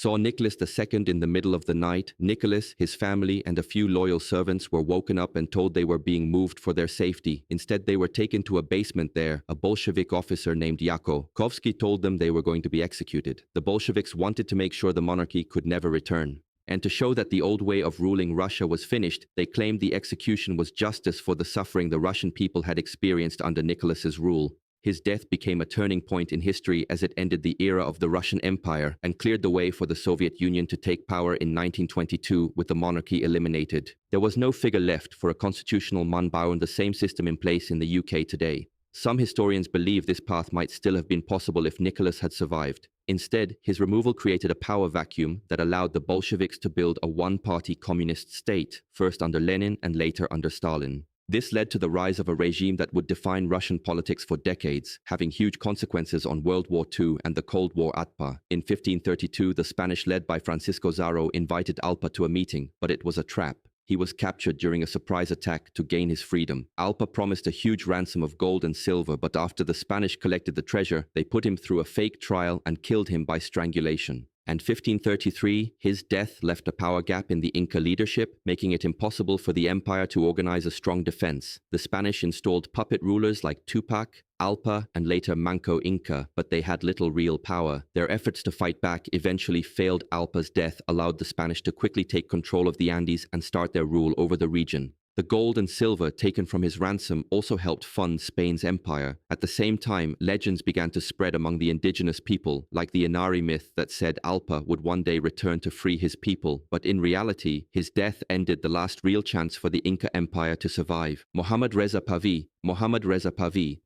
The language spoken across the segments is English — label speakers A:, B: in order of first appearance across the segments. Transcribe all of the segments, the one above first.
A: saw Nicholas II in the middle of the night. Nicholas, his family, and a few loyal servants were woken up and told they were being moved for their safety. Instead, they were taken to a basement there. A Bolshevik officer named Yakovsky told them they were going to be executed. The Bolsheviks wanted to make sure the monarchy could never return. And to show that the old way of ruling Russia was finished, they claimed the execution was justice for the suffering the Russian people had experienced under Nicholas's rule. His death became a turning point in history as it ended the era of the Russian Empire and cleared the way for the Soviet Union to take power in 1922 with the monarchy eliminated. There was no figure left for a constitutional Monarchy and the same system in place in the UK today. Some historians believe this path might still have been possible if Nicholas had survived. Instead, his removal created a power vacuum that allowed the Bolsheviks to build a one-party communist state, first under Lenin and later under Stalin. This led to the rise of a regime that would define Russian politics for decades, having huge consequences on World War II and the Cold War ATPA. In 1532, the Spanish led by Francisco Pizarro invited Alpa to a meeting, but it was a trap. He was captured during a surprise attack to gain his freedom. Alpa promised a huge ransom of gold and silver, but after the Spanish collected the treasure, they put him through a fake trial and killed him by strangulation. And 1533, his death left a power gap in the Inca leadership, making it impossible for the empire to organize a strong defense. The Spanish installed puppet rulers like Tupac, Alpa, and later Manco Inca, but they had little real power. Their efforts to fight back eventually failed. Alpa's death allowed the Spanish to quickly take control of the Andes and start their rule over the region. The gold and silver taken from his ransom also helped fund Spain's empire. At the same time, legends began to spread among the indigenous people, like the Inari myth that said Alpa would one day return to free his people. But in reality, his death ended the last real chance for the Inca Empire to survive. Mohammad Reza Pahlavi,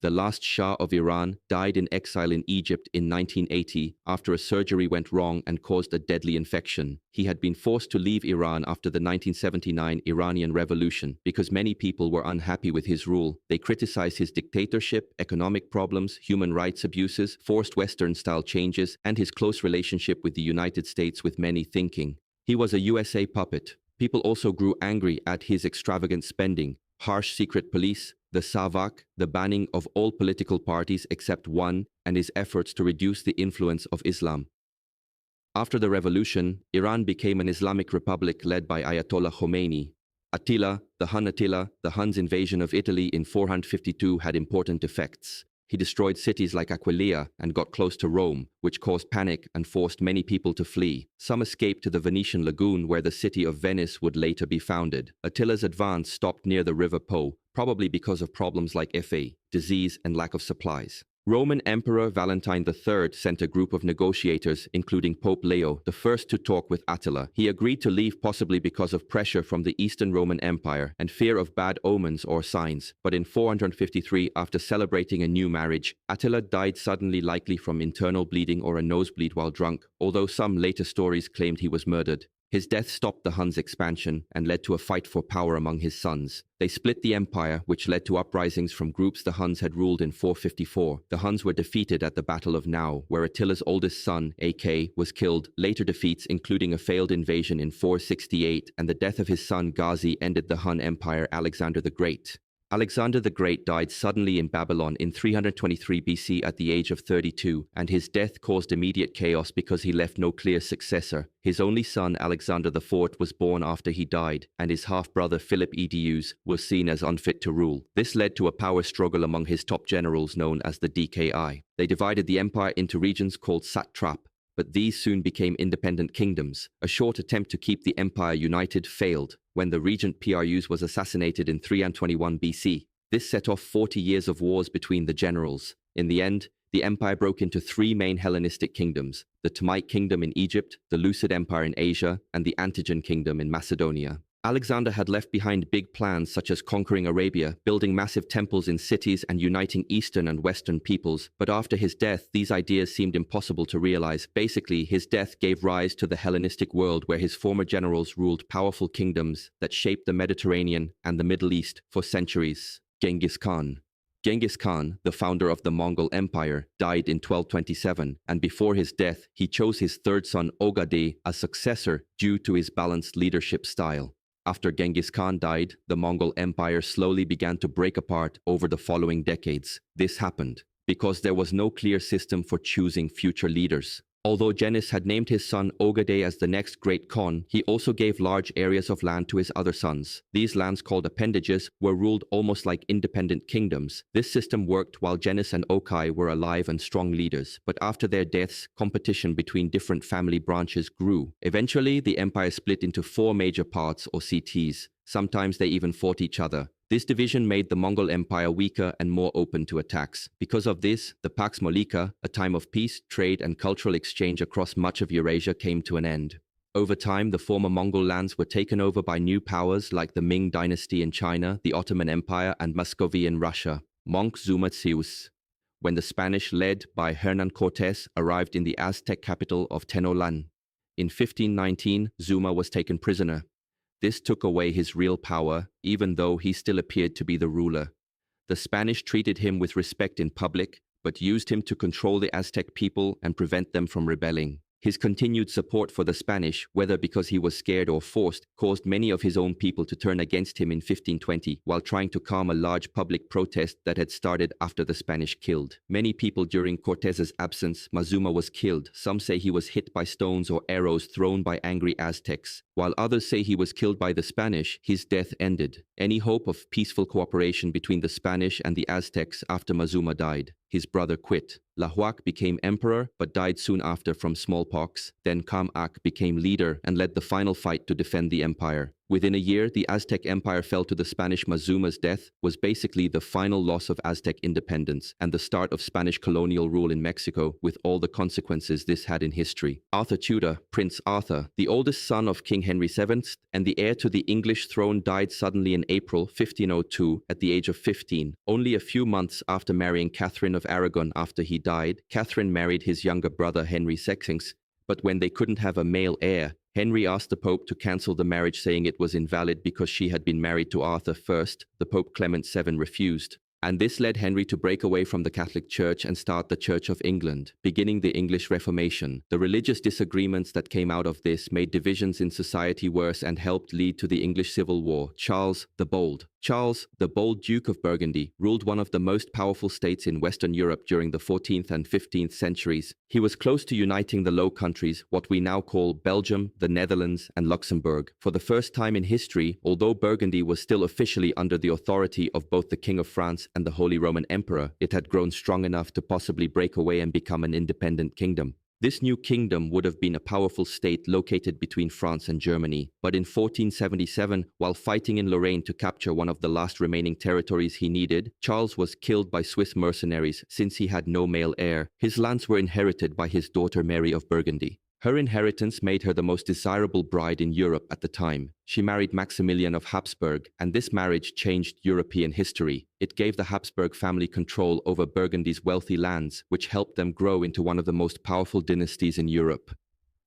A: the last Shah of Iran, died in exile in Egypt in 1980 after a surgery went wrong and caused a deadly infection. He had been forced to leave Iran after the 1979 Iranian Revolution because many people were unhappy with his rule. They criticized his dictatorship, economic problems, human rights abuses, forced Western-style changes, and his close relationship with the United States, with many thinking he was a USA puppet. People also grew angry at his extravagant spending, harsh secret police, the Savak, the banning of all political parties except one, and his efforts to reduce the influence of Islam. After the revolution, Iran became an Islamic republic led by Ayatollah Khomeini. The Hun's invasion of Italy in 452 had important effects. He destroyed cities like Aquileia and got close to Rome, which caused panic and forced many people to flee. Some escaped to the Venetian lagoon where the city of Venice would later be founded. Attila's advance stopped near the River Po, probably because of problems like disease, and lack of supplies. Roman Emperor Valentine III sent a group of negotiators, including Pope Leo I, to talk with Attila. He agreed to leave, possibly because of pressure from the Eastern Roman Empire and fear of bad omens or signs. But in 453, after celebrating a new marriage, Attila died suddenly, likely from internal bleeding or a nosebleed while drunk, although some later stories claimed he was murdered. His death stopped the Huns' expansion and led to a fight for power among his sons. They split the empire, which led to uprisings from groups the Huns had ruled in 454. The Huns were defeated at the Battle of Nau, where Attila's oldest son, Ak, was killed. Later defeats, including a failed invasion in 468 and the death of his son Ghazi, ended the Hun Empire. Alexander the Great. Alexander the Great died suddenly in Babylon in 323 BC at the age of 32, and his death caused immediate chaos because he left no clear successor. His only son, Alexander IV, was born after he died, and his half-brother Philip Edus was seen as unfit to rule. This led to a power struggle among his top generals known as the DKI. They divided the empire into regions called satrap, but these soon became independent kingdoms. A short attempt to keep the empire united failed when the regent Prus was assassinated in 321 BC. This set off 40 years of wars between the generals. In the end, the empire broke into three main Hellenistic kingdoms: the Ptolemaic kingdom in Egypt, the Lucid Empire in Asia, and the Antigen kingdom in Macedonia. Alexander had left behind big plans such as conquering Arabia, building massive temples in cities, and uniting Eastern and Western peoples. But after his death, these ideas seemed impossible to realize. Basically, his death gave rise to the Hellenistic world, where his former generals ruled powerful kingdoms that shaped the Mediterranean and the Middle East for centuries. Genghis Khan. Genghis Khan, the founder of the Mongol Empire, died in 1227, and before his death, he chose his third son Ogedai as successor due to his balanced leadership style. After Genghis Khan died, the Mongol Empire slowly began to break apart over the following decades. This happened because there was no clear system for choosing future leaders. Although Genghis had named his son Ogedei as the next great Khan, he also gave large areas of land to his other sons. These lands, called appendages, were ruled almost like independent kingdoms. This system worked while Genghis and Okai were alive and strong leaders, but after their deaths, competition between different family branches grew. Eventually, the empire split into 4 major parts, or cities. Sometimes they even fought each other. This division made the Mongol Empire weaker and more open to attacks. Because of this, the Pax Mollica, a time of peace, trade, and cultural exchange across much of Eurasia, came to an end. Over time, the former Mongol lands were taken over by new powers like the Ming dynasty in China, the Ottoman Empire, and Muscovy in Russia. Montezuma. When the Spanish, led by Hernán Cortés, arrived in the Aztec capital of Tenochtitlan. In 1519, Zuma was taken prisoner. This took away his real power, even though he still appeared to be the ruler. The Spanish treated him with respect in public, but used him to control the Aztec people and prevent them from rebelling. His continued support for the Spanish, whether because he was scared or forced, caused many of his own people to turn against him in 1520, while trying to calm a large public protest that had started after the Spanish killed many people during Cortez's absence. Mazuma was killed. Some say he was hit by stones or arrows thrown by angry Aztecs, while others say he was killed by the Spanish. His death ended any hope of peaceful cooperation between the Spanish and the Aztecs after Mazuma died. His brother quit. Lahuac became emperor, but died soon after from smallpox. Then Kam-Ak became leader and led the final fight to defend the empire. Within a year, the Aztec Empire fell to the Spanish. Mazuma's death was basically the final loss of Aztec independence and the start of Spanish colonial rule in Mexico, with all the consequences this had in history. Arthur Tudor, Prince Arthur, the oldest son of King Henry VII and the heir to the English throne, died suddenly in April 1502 at the age of 15. Only a few months after marrying Catherine of Aragon. After he died, Catherine married his younger brother Henry VI, but when they couldn't have a male heir, Henry asked the Pope to cancel the marriage, saying it was invalid because she had been married to Arthur first. The Pope Clement VII refused, and this led Henry to break away from the Catholic Church and start the Church of England, beginning the English Reformation. The religious disagreements that came out of this made divisions in society worse and helped lead to the English Civil War. Charles the Bold, Duke of Burgundy, ruled one of the most powerful states in Western Europe during the 14th and 15th centuries. He was close to uniting the Low Countries, what we now call Belgium, the Netherlands, and Luxembourg. For the first time in history, although Burgundy was still officially under the authority of both the King of France and the Holy Roman Emperor, it had grown strong enough to possibly break away and become an independent kingdom. This new kingdom would have been a powerful state located between France and Germany. But in 1477, while fighting in Lorraine to capture one of the last remaining territories he needed, Charles was killed by Swiss mercenaries. Since he had no male heir, his lands were inherited by his daughter Mary of Burgundy. Her inheritance made her the most desirable bride in Europe at the time. She married Maximilian of Habsburg, and this marriage changed European history. It gave the Habsburg family control over Burgundy's wealthy lands, which helped them grow into one of the most powerful dynasties in Europe.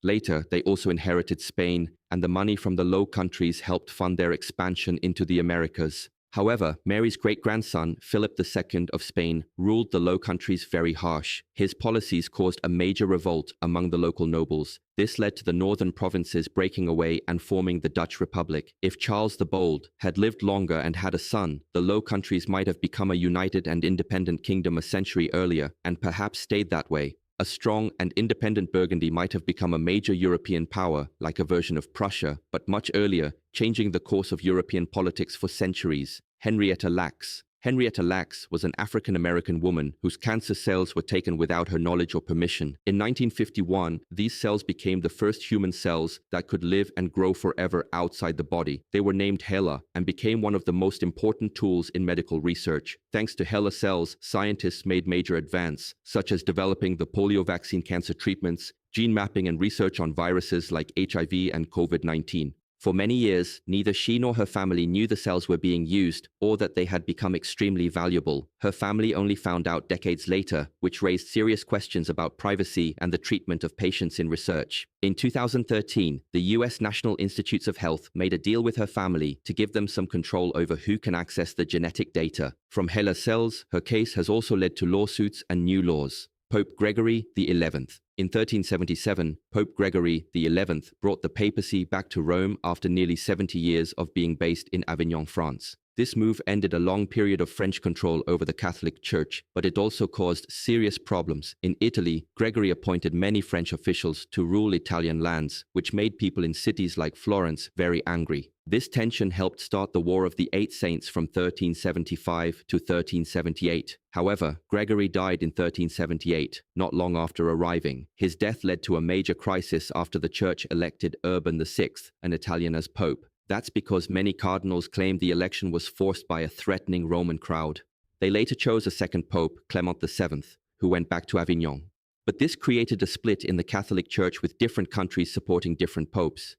A: Later, they also inherited Spain, and the money from the Low Countries helped fund their expansion into the Americas. However, Mary's great-grandson, Philip II of Spain, ruled the Low Countries very harsh. His policies caused a major revolt among the local nobles. This led to the northern provinces breaking away and forming the Dutch Republic. If Charles the Bold had lived longer and had a son, the Low Countries might have become a united and independent kingdom a century earlier, and perhaps stayed that way. A strong and independent Burgundy might have become a major European power, like a version of Prussia, but much earlier, changing the course of European politics for centuries. Henrietta Lacks. Henrietta Lacks was an African-American woman whose cancer cells were taken without her knowledge or permission. In 1951, these cells became the first human cells that could live and grow forever outside the body. They were named HeLa and became one of the most important tools in medical research. Thanks to HeLa cells, scientists made major advances, such as developing the polio vaccine, cancer treatments, gene mapping, and research on viruses like HIV and COVID-19. For many years, neither she nor her family knew the cells were being used or that they had become extremely valuable. Her family only found out decades later, which raised serious questions about privacy and the treatment of patients in research. In 2013, the US National Institutes of Health made a deal with her family to give them some control over who can access the genetic data. From HeLa cells, her case has also led to lawsuits and new laws. Pope Gregory XI. In 1377, Pope Gregory XI brought the papacy back to Rome after nearly 70 years of being based in Avignon, France. This move ended a long period of French control over the Catholic Church, but it also caused serious problems. In Italy, Gregory appointed many French officials to rule Italian lands, which made people in cities like Florence very angry. This tension helped start the War of the Eight Saints from 1375 to 1378. However, Gregory died in 1378, not long after arriving. His death led to a major crisis after the Church elected Urban VI, an Italian, as Pope. That's because many cardinals claimed the election was forced by a threatening Roman crowd. They later chose a second pope, Clement VII, who went back to Avignon. But this created a split in the Catholic Church with different countries supporting different popes.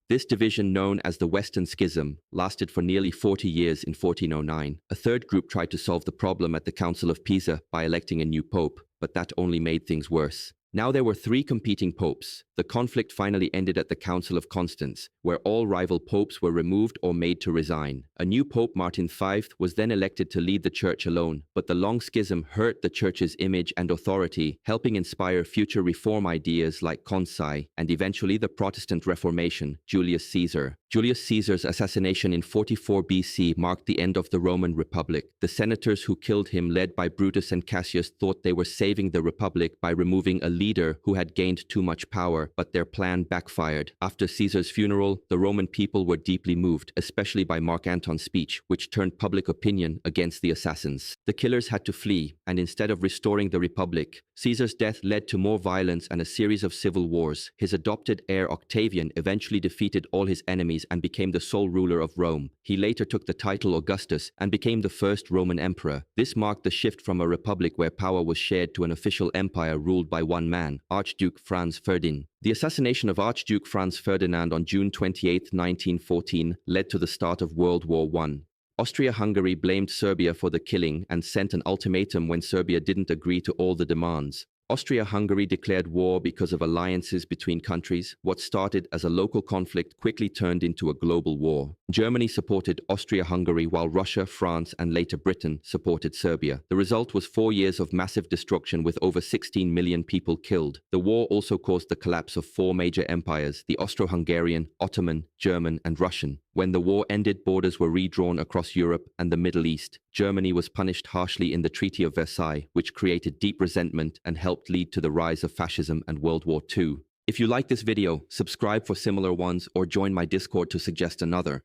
A: This division, known as the Western Schism, lasted for nearly 40 years in 1409. A third group tried to solve the problem at the Council of Pisa by electing a new pope, but that only made things worse. Now there were three competing popes. The conflict finally ended at the Council of Constance, where all rival popes were removed or made to resign. A new pope, Martin V, was then elected to lead the church alone, but the long schism hurt the church's image and authority, helping inspire future reform ideas like concile and eventually the Protestant Reformation. Julius Caesar. Julius Caesar's assassination in 44 BC marked the end of the Roman Republic. The senators who killed him, led by Brutus and Cassius, thought they were saving the Republic by removing a leader who had gained too much power, but their plan backfired. After Caesar's funeral, the Roman people were deeply moved, especially by Mark Anton's speech, which turned public opinion against the assassins. The killers had to flee, and instead of restoring the Republic, Caesar's death led to more violence and a series of civil wars. His adopted heir Octavian eventually defeated all his enemies and became the sole ruler of Rome. He later took the title Augustus and became the first Roman emperor. This marked the shift from a republic where power was shared to an official empire ruled by one man, Archduke Franz Ferdinand. The assassination of Archduke Franz Ferdinand on June 28, 1914, led to the start of World War I. Austria-Hungary blamed Serbia for the killing and sent an ultimatum when Serbia didn't agree to all the demands. Austria-Hungary declared war because of alliances between countries. What started as a local conflict quickly turned into a global war. Germany supported Austria-Hungary while Russia, France, and later Britain supported Serbia. The result was 4 years of massive destruction with over 16 million people killed. The war also caused the collapse of four major empires: the Austro-Hungarian, Ottoman, German, and Russian. When the war ended, borders were redrawn across Europe and the Middle East. Germany was punished harshly in the Treaty of Versailles, which created deep resentment and helped lead to the rise of fascism and World War II. If you like this video, subscribe for similar ones or join my Discord to suggest another.